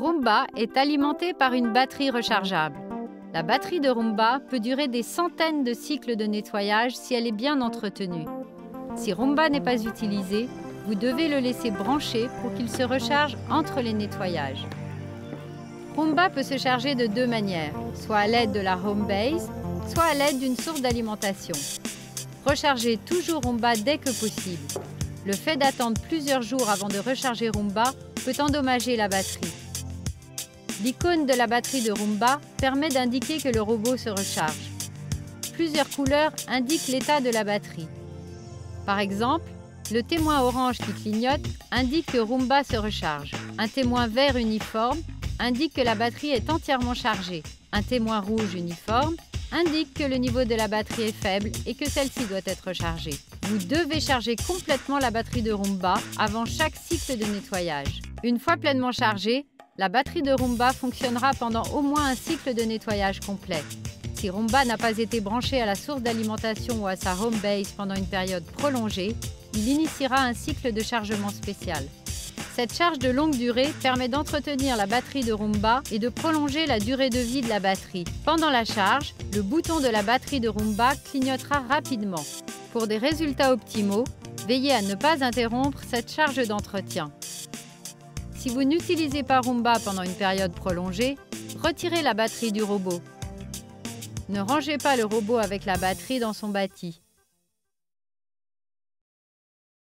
Roomba est alimenté par une batterie rechargeable. La batterie de Roomba peut durer des centaines de cycles de nettoyage si elle est bien entretenue. Si Roomba n'est pas utilisé, vous devez le laisser branché pour qu'il se recharge entre les nettoyages. Roomba peut se charger de deux manières, soit à l'aide de la Homebase, soit à l'aide d'une source d'alimentation. Rechargez toujours Roomba dès que possible. Le fait d'attendre plusieurs jours avant de recharger Roomba peut endommager la batterie. L'icône de la batterie de Roomba permet d'indiquer que le robot se recharge. Plusieurs couleurs indiquent l'état de la batterie. Par exemple, le témoin orange qui clignote indique que Roomba se recharge. Un témoin vert uniforme indique que la batterie est entièrement chargée. Un témoin rouge uniforme indique que le niveau de la batterie est faible et que celle-ci doit être rechargée. Vous devez charger complètement la batterie de Roomba avant chaque cycle de nettoyage. Une fois pleinement chargée, la batterie de Roomba fonctionnera pendant au moins un cycle de nettoyage complet. Si Roomba n'a pas été branché à la source d'alimentation ou à sa Homebase pendant une période prolongée, il initiera un cycle de chargement spécial. Cette charge de longue durée permet d'entretenir la batterie de Roomba et de prolonger la durée de vie de la batterie. Pendant la charge, le bouton de la batterie de Roomba clignotera rapidement. Pour des résultats optimaux, veillez à ne pas interrompre cette charge d'entretien. Si vous n'utilisez pas Roomba pendant une période prolongée, retirez la batterie du robot. Ne rangez pas le robot avec la batterie dans son bâti.